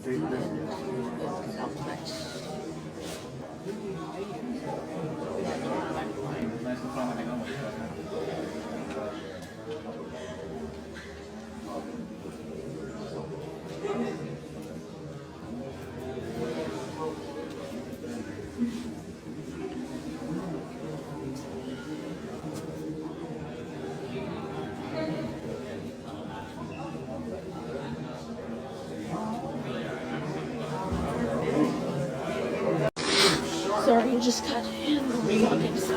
Sorry, you just got in vlogging, so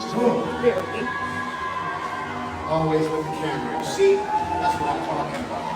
just bear with me. Always with the camera. You see? That's what I'm talking about.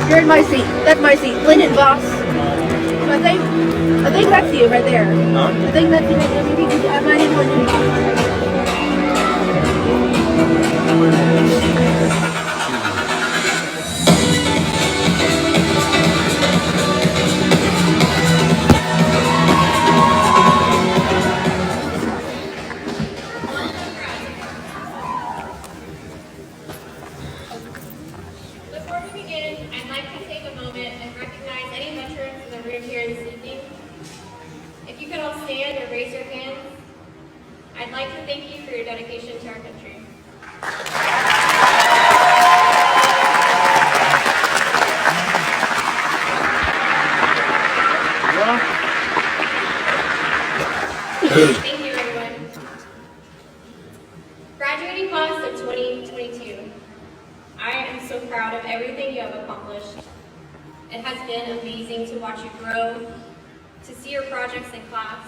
You're in my seat. That's my seat. Lyndon, boss. I think that's you right there. I think that's you right there. Maybe I might even want Before we begin, I'd like to take a moment and recognize any veterans in the room here this evening. If you could all stand or raise your hands, I'd like to thank you for your dedication to our country. Thank you, everyone. Graduating class of 2022. I am so proud of everything you have accomplished. It has been amazing to watch you grow, to see your projects in class,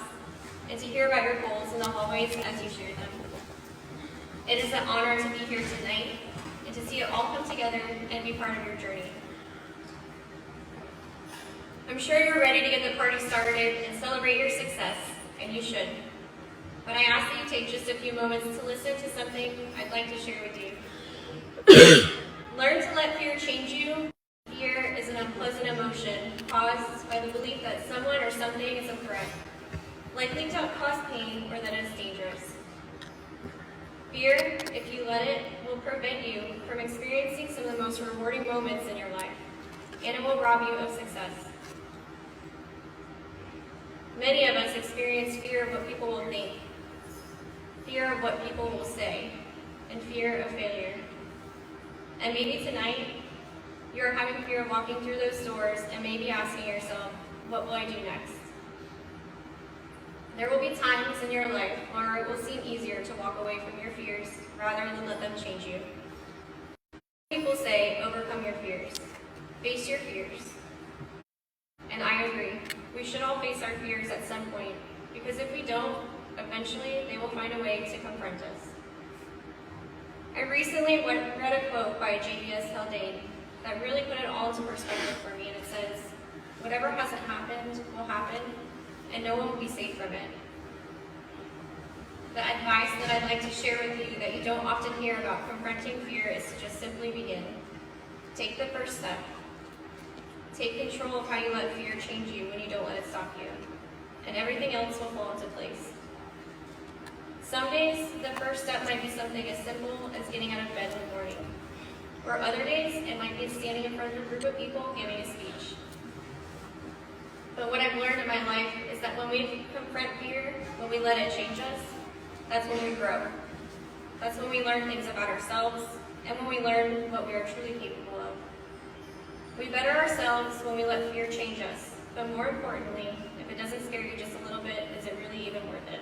and to hear about your goals in the hallways as you share them. It is an honor to be here tonight and to see it all come together and be part of your journey. I'm sure you're ready to get the party started and celebrate your success, and you should. But I ask that you take just a few moments to listen to something I'd like to share with you. Learn to let fear change you. Fear is an unpleasant emotion caused by the belief that someone or something is a threat, likely to cause pain or that it is dangerous. Fear, if you let it, will prevent you from experiencing some of the most rewarding moments in your life, and it will rob you of success. Many of us experience fear of what people will think, fear of what people will say, and fear of failure. And maybe tonight, you're having fear of walking through those doors and maybe asking yourself, what will I do next? There will be times in your life where it will seem easier to walk away from your fears rather than let them change you. People say, overcome your fears. Face your fears. And I agree. We should all face our fears at some point, because if we don't, eventually they will find a way to confront us. I recently read a quote by J.B.S. Haldane that really put it all into perspective for me, and it says, whatever hasn't happened will happen, and no one will be safe from it. The advice that I'd like to share with you that you don't often hear about confronting fear is to just simply begin. Take the first step. Take control of how you let fear change you when you don't let it stop you, and everything else will fall into place. Some days, the first step might be something as simple as getting out of bed in the morning. Or other days, it might be standing in front of a group of people giving a speech. But what I've learned in my life is that when we confront fear, when we let it change us, that's when we grow. That's when we learn things about ourselves, and when we learn what we are truly capable of. We better ourselves when we let fear change us, but more importantly, if it doesn't scare you just a little bit, is it really even worth it?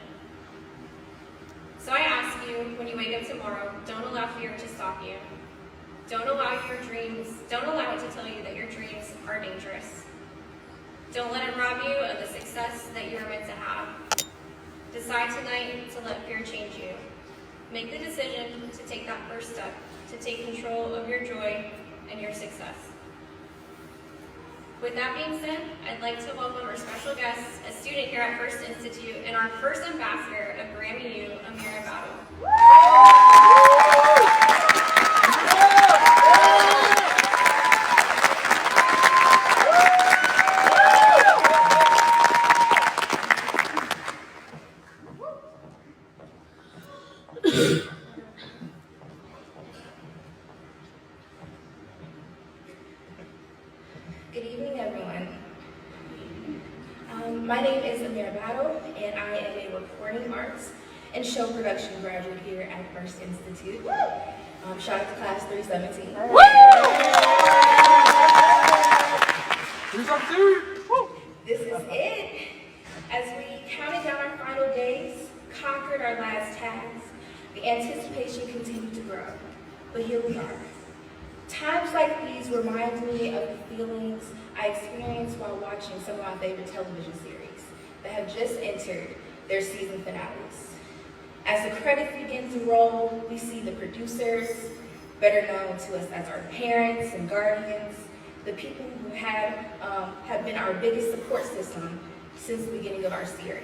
So I ask you when you wake up tomorrow, don't allow fear to stop you. Don't allow it to tell you that your dreams are dangerous. Don't let it rob you of the success that you are meant to have. Decide tonight to let fear change you. Make the decision to take that first step, to take control of your joy and your success. With that being said, I'd like to welcome our special guest, a student here at First Institute, and our first ambassador of Grammy U, Amira Battle. Good evening, everyone. My name is Amira Battle, and I am a recording arts and show production graduate here at First Institute. Shout out to class 317. This is it. As we counted down our final days, conquered our last tasks, the anticipation continued to grow. But here we are. Times like these remind me of the feelings I experienced while watching some of my favorite television series that have just entered their season finales. As the credits begin to roll, we see the producers, better known to us as our parents and guardians, the people who have been our biggest support system since the beginning of our series.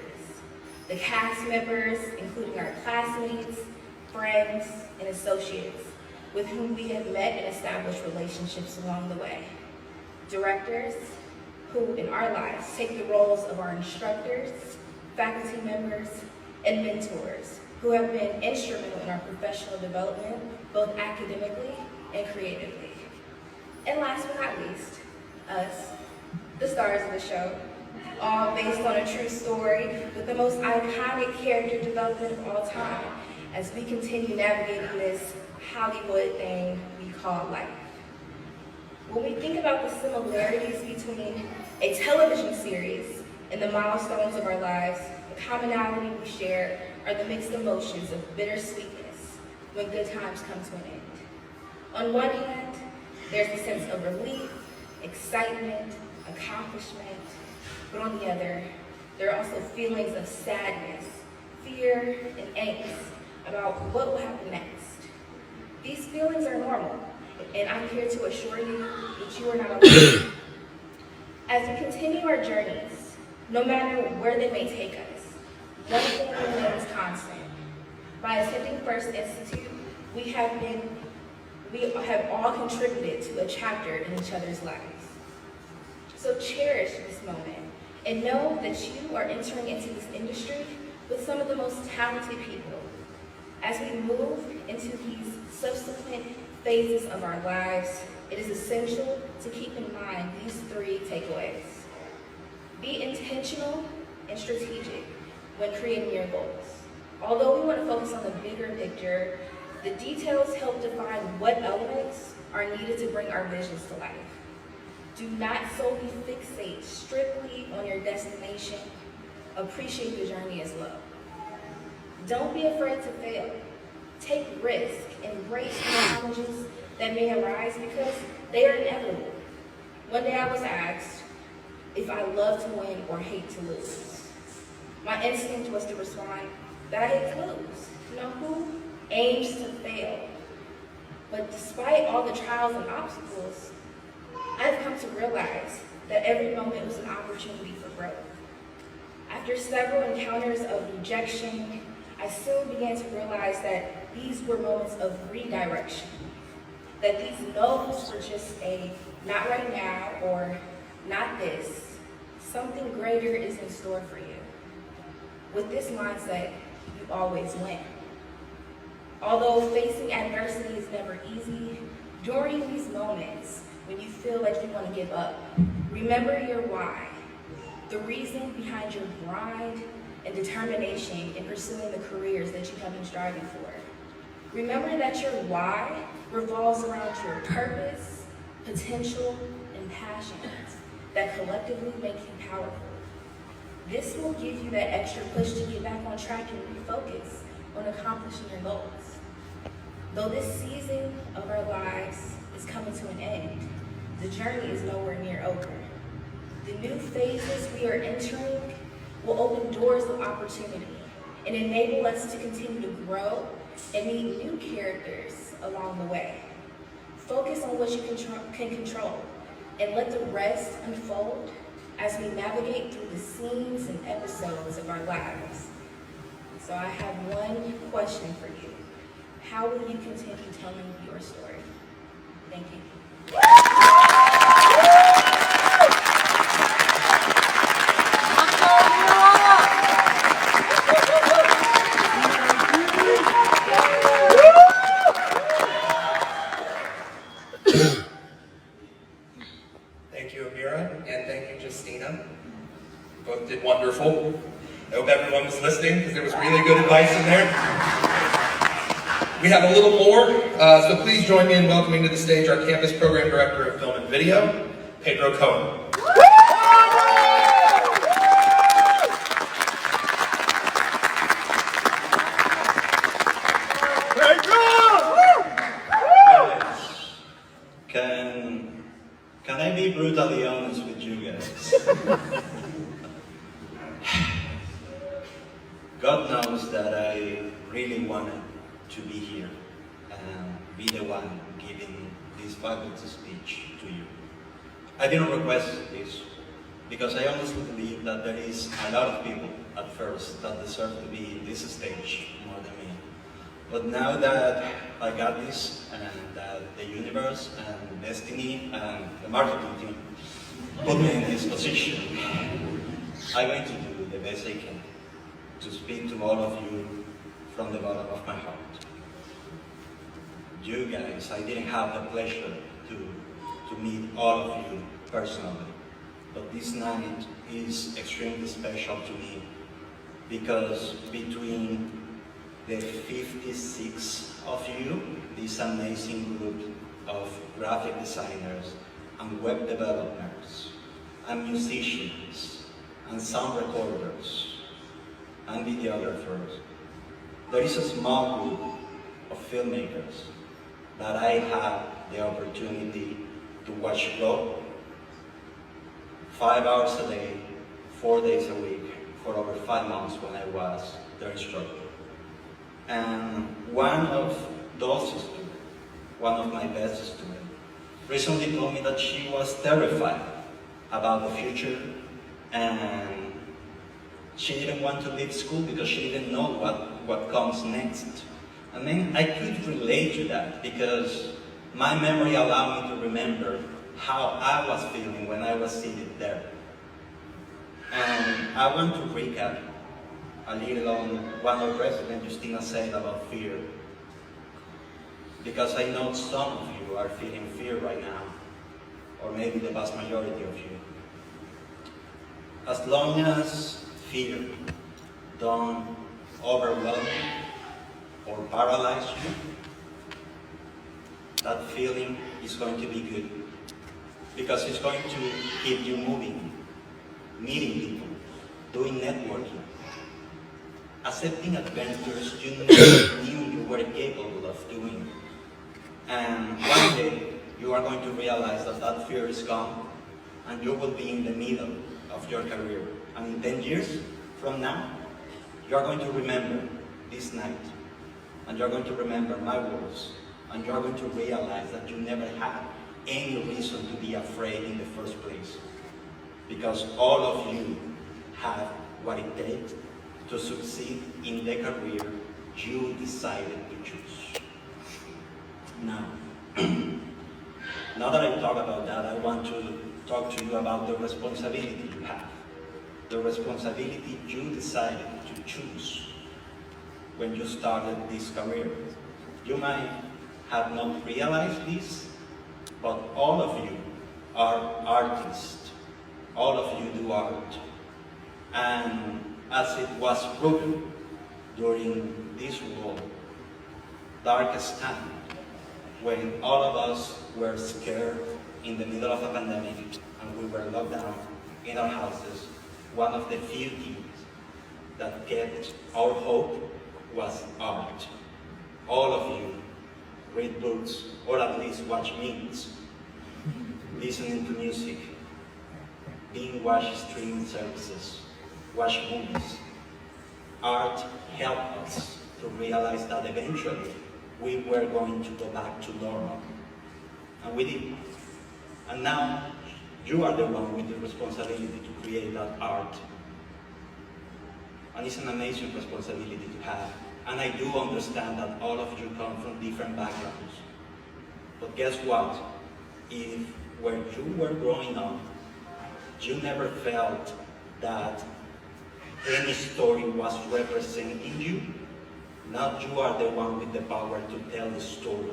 The cast members, including our classmates, friends, and associates, with whom we have met and established relationships along the way. Directors, who in our lives take the roles of our instructors, faculty members, and mentors, who have been instrumental in our professional development, both academically and creatively. And last but not least, us, the stars of the show, all based on a true story with the most iconic character development of all time as we continue navigating this Hollywood thing we call life. When we think about the similarities between a television series and the milestones of our lives, the commonality we share are the mixed emotions of bittersweetness when good times come to an end. On one hand, there's a sense of relief, excitement, accomplishment, but on the other, there are also feelings of sadness, fear, and angst about what will happen next. These feelings are normal, and I'm here to assure you that you are not alone. As we continue our journeys, no matter where they may take us, one thing remains constant. By attending First Institute, we have all contributed to a chapter in each other's lives. So cherish this moment and know that you are entering into this industry with some of the most talented people. As we move into these subsequent phases of our lives, it is essential to keep in mind these three takeaways. Be intentional and strategic when creating your goals. Although we want to focus on the bigger picture, the details help define what elements are needed to bring our visions to life. Do not solely fixate strictly on your destination. Appreciate the journey as well. Don't be afraid to fail. Take risk, embrace the challenges that may arise because they are inevitable. One day I was asked if I love to win or hate to lose. My instinct was to respond that I hate to lose. You know, who aims to fail? But despite all the trials and obstacles, I've come to realize that every moment was an opportunity for growth. After several encounters of rejection, I soon began to realize that these were moments of redirection, that these no's were just a not right now or not this. Something greater is in store for you. With this mindset, you always win. Although facing adversity is never easy, during these moments when you feel like you want to give up, remember your why, the reason behind your grind and determination in pursuing the careers that you have been striving for. Remember that your why revolves around your purpose, potential, and passions that collectively make you powerful. This will give you that extra push to get back on track and refocus on accomplishing your goals. Though this season of our lives is coming to an end, the journey is nowhere near over. The new phases we are entering will open doors of opportunity and enable us to continue to grow and meet new characters along the way. Focus on what you can control and let the rest unfold as we navigate through the scenes and episodes of our lives. So I have one question for you. How will you continue telling your story? Thank you. Thank you, Amira, and thank you, Justina. You both did wonderful. I hope everyone was listening because there was really good advice in there. We have a little more, so please join me in welcoming to the stage our Campus Program Director of Film and Video, Pedro Cohen. Can I be brutally honest with you guys? God knows that I really wanted to be here and be the one giving this faculty speech to you. I didn't request this because I honestly believe that there is a lot of people at first that deserve to be in this stage more than me. But now that I got this, and that the universe and destiny and the marketing team put me in this position, I'm going to do the best I can to speak to all of you from the bottom of my heart. You guys, I didn't have the pleasure to meet all of you personally, but this night is extremely special to me because between the 56 of you, this amazing group of graphic designers and web developers and musicians and sound recorders and videographers, there is a small group of filmmakers that I had the opportunity to watch grow 5 hours a day, 4 days a week, for over 5 months when I was their instructor. And one of those students, one of my best students, recently told me that she was terrified about the future and she didn't want to leave school because she didn't know what comes next. And then I could relate to that because my memory allowed me to remember how I was feeling when I was seated there. And I want to recap a little on what our President Justina said about fear. Because I know some of you are feeling fear right now, or maybe the vast majority of you. As long as fear don't overwhelm you or paralyze you, that feeling is going to be good. Because it's going to keep you moving, meeting people, doing networking, accepting adventures you never knew you were capable of doing. And one day, you are going to realize that that fear is gone, and you will be in the middle of your career. And in 10 years from now, you are going to remember this night, and you are going to remember my words, and you are going to realize that you never had any reason to be afraid in the first place. Because all of you have what it takes to succeed in the career you decided to choose. Now, now that I talk about that, I want to talk to you about the responsibility you have. The responsibility you decided to choose when you started this career. You might have not realized this, but all of you are artists. All of you do art. And as it was proven during this world darkest time, when all of us were scared in the middle of a pandemic and we were locked down in our houses, one of the few things that kept our hope was art. All of you read books, or at least watch memes, listening to music, watch streaming services, watch movies. Art helped us to realize that eventually we were going to go back to normal. And we did. And now you are the one with the responsibility to create that art. And it's an amazing responsibility to have. And I do understand that all of you come from different backgrounds. But guess what? If when you were growing up, you never felt that any story was representing you, now you are the one with the power to tell the story.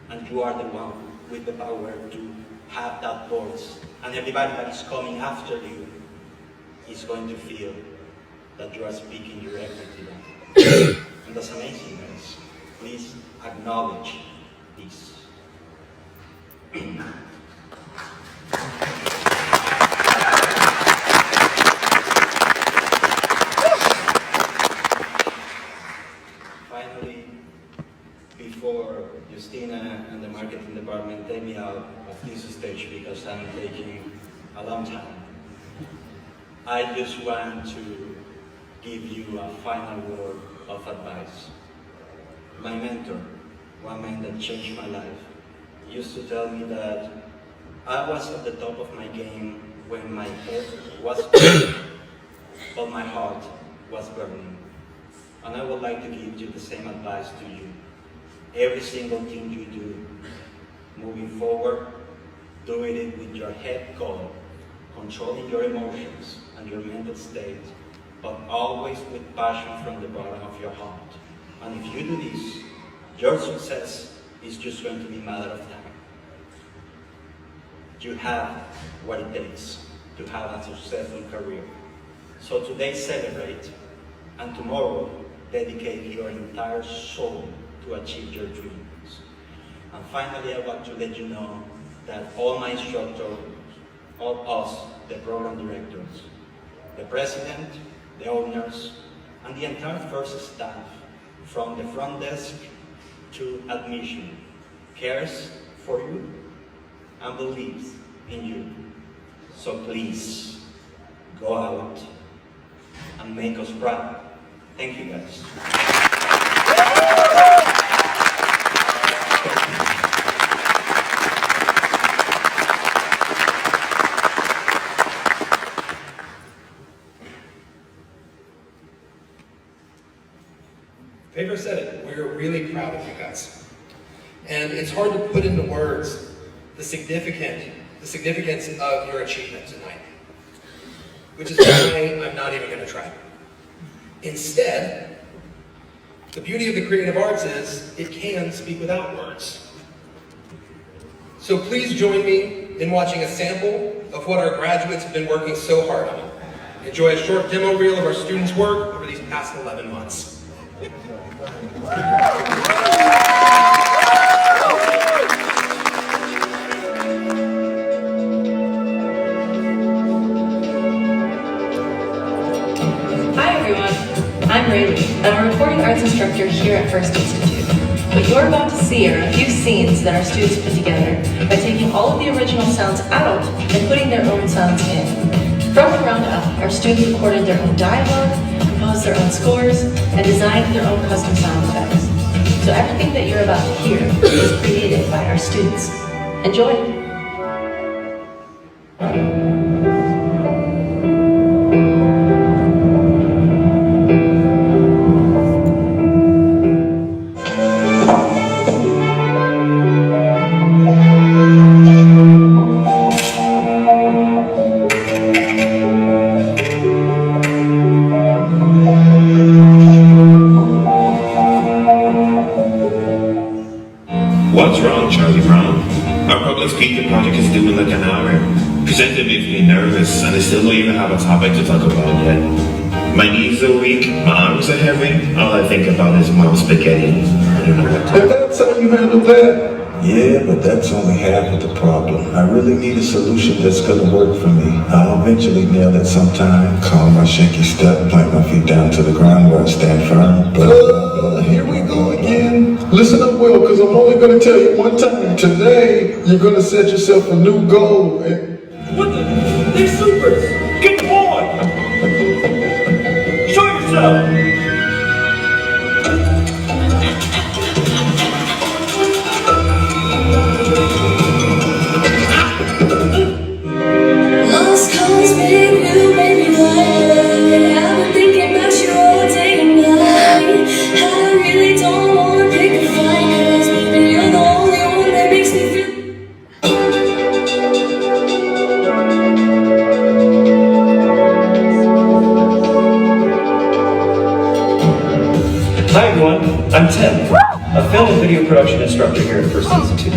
And you are the one with the power to have that voice. And everybody that is coming after you is going to feel that you are speaking directly to them. And that's amazing, guys. Please acknowledge this. Finally, before Justina and the marketing department take me out of this stage because I'm taking a long time, I just want to give you a final word of advice. My mentor, one man that changed my life, used to tell me that I was at the top of my game when my head was burning, but my heart was burning. And I would like to give you the same advice to you. Every single thing you do, moving forward, doing it with your head calm, controlling your emotions and your mental state, but always with passion from the bottom of your heart. And if you do this, your success is just going to be a matter of time. You have what it takes to have a successful career. So today celebrate, and tomorrow dedicate your entire soul to achieve your dreams. And finally, I want to let you know that all my instructors, all us, the program directors, the president, the owners, and the entire F.i.r.s.t staff, from the front desk to admission, cares for you and believes in you. So please, go out and make us proud. Thank you, guys. Pedro said it, we're really proud of you guys. And it's hard to put into words the significance of your achievement tonight, which is why I'm not even going to try. Instead, the beauty of the creative arts is it can speak without words. So please join me in watching a sample of what our graduates have been working so hard on. Enjoy a short demo reel of our students' work over these past 11 months. I'm Rayleigh, and I'm a recording arts instructor here at F.i.r.s.t Institute. What you're about to see are a few scenes that our students put together by taking all of the original sounds out and putting their own sounds in. From the ground up, our students recorded their own dialogue, composed their own scores, and designed their own custom sound effects. So everything that you're about to hear was created by our students. Enjoy! What's wrong, Charlie Brown? Our public speaking project is due in like an hour. Presenting makes me nervous, and I still don't even have a topic to talk about yet. My knees are weak, my arms are heavy, all I think about is mom's spaghetti. I don't know what to do. That's how you handle that. Yeah, but that's only half of the problem. I really need a solution that's gonna work for me. I'll eventually nail it sometime. Calm my shaky step, plant my feet down to the ground where I stand firm. But here we go again. Listen up well, because I'm only gonna tell you one time. Today, you're gonna set yourself a new goal. What the? They're supers! Get on! Show yourself! Lost cause, babe, you made me blind. I've been thinking about you all day and night. I really don't wanna pick a fight, cause baby, you're the only one that makes me feel. Hi everyone, I'm Tim, a film and video production instructor here at First Institute.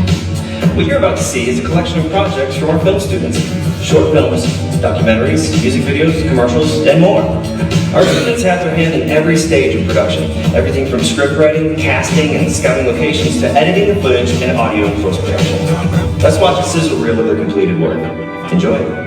What you're about to see is a collection of projects from our film students. Short films, documentaries, music videos, commercials, and more. Our students have their hand in every stage of production, everything from script writing, casting, and scouting locations to editing the footage and audio and post-production. Let's watch a sizzle reel of their completed work. Enjoy.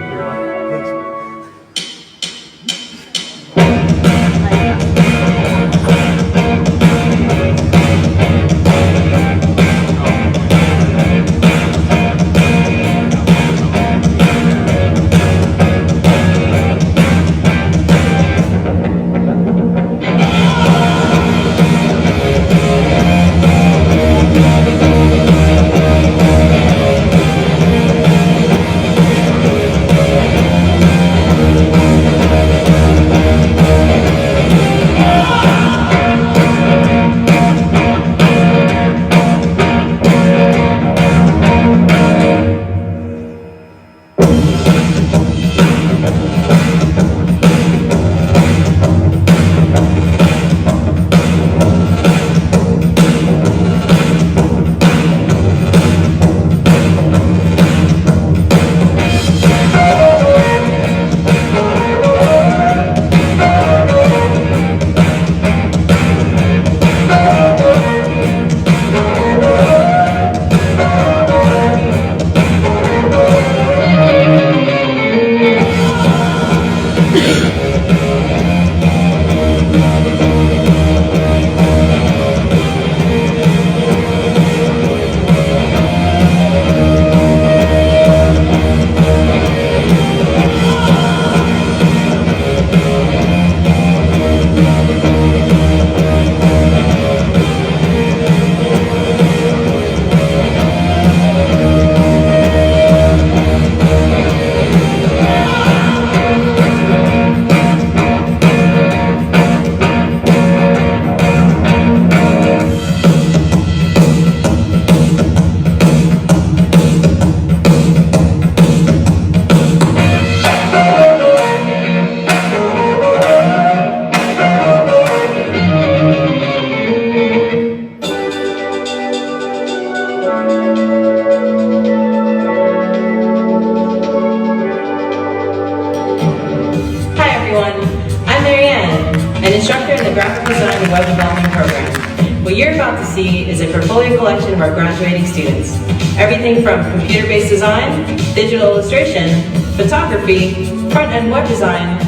Web Development Program. What you're about to see is a portfolio collection of our graduating students. Everything from computer-based design, digital illustration, photography, front-end web design,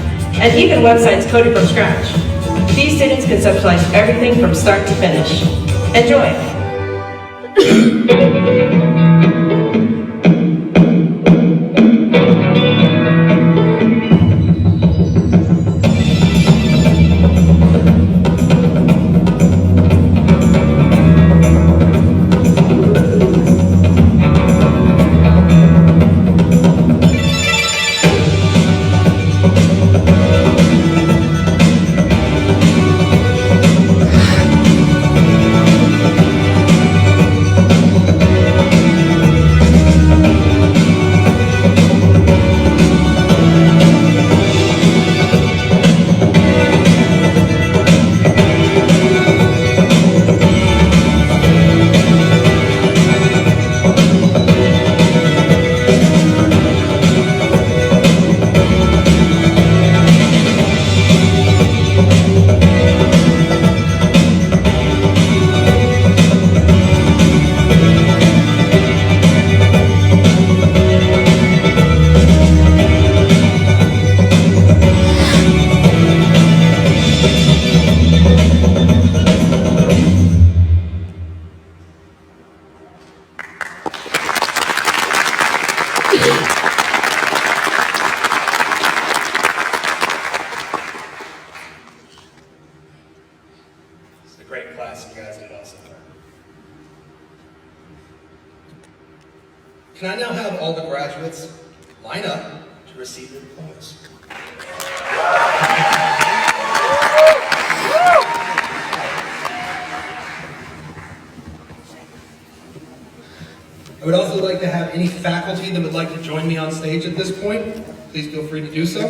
and even websites coded from scratch. These students conceptualize everything from start to finish. Enjoy! Can I now have all the graduates line up to receive their diplomas? I would also like to have any faculty that would like to join me on stage at this point. Please feel free to do so.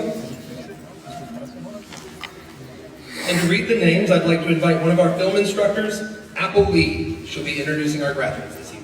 And to read the names, I'd like to invite one of our film instructors, Apple Lee. She'll be introducing our graduates this evening.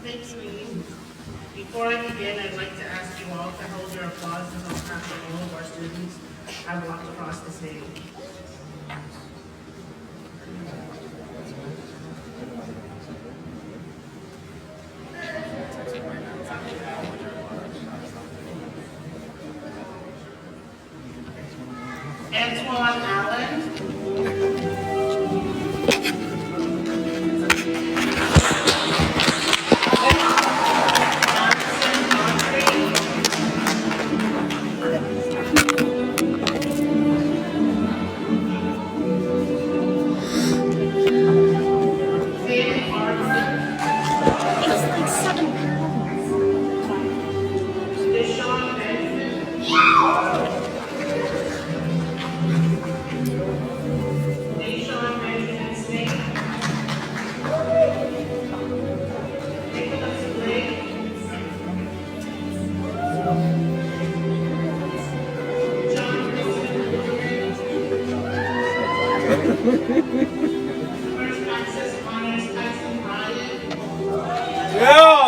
Thanks, Lee. Before I begin, I'd like to ask you all to hold your applause until after all of our students have walked across the stage. Antoine Allen. Yeah!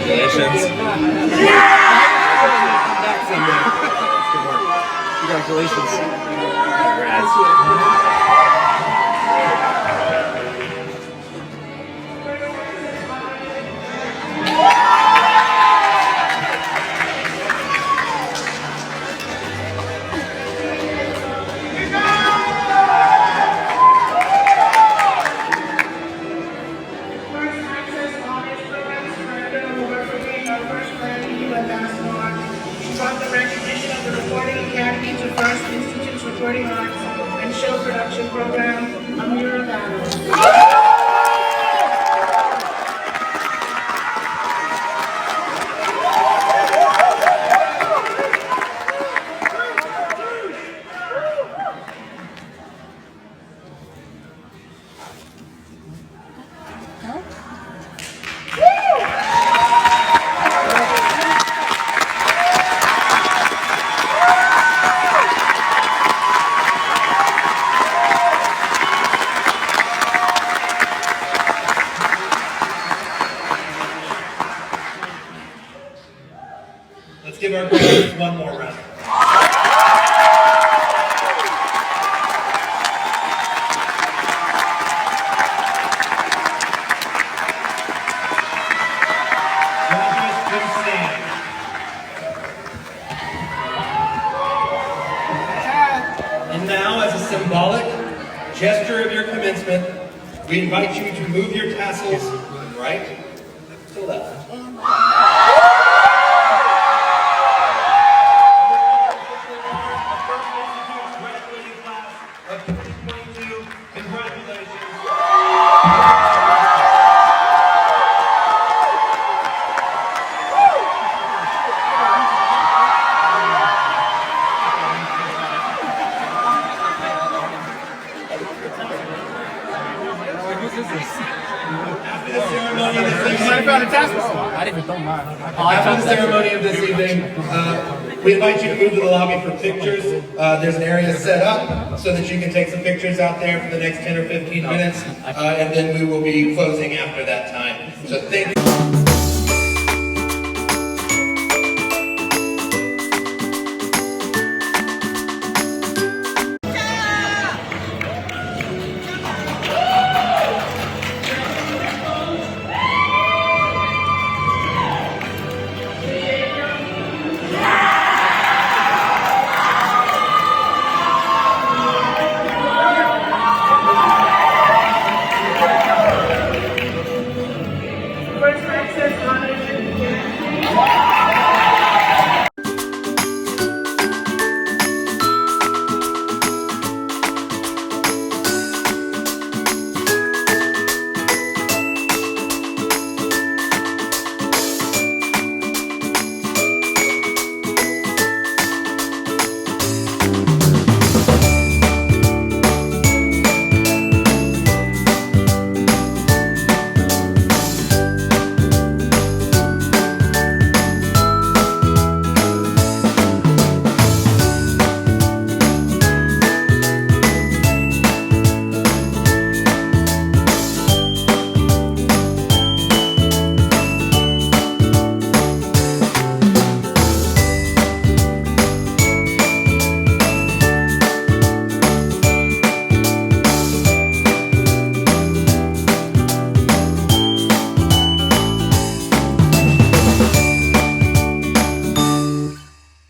Congratulations. Congratulations. Academy to f.i.r.s.t Institute's Recording Arts and Show Production Program, f.i.r.s.t. Let's give our graduates one more round. Graduates, please stand. And now, as a symbolic gesture of your commencement, we invite you to move your tassels from right to left. After the ceremony of this evening, we invite you to move to the lobby for pictures. There's an area set up so that you can take some pictures out there for the next 10 or 15 minutes, and then we will be closing after that time. So thank you.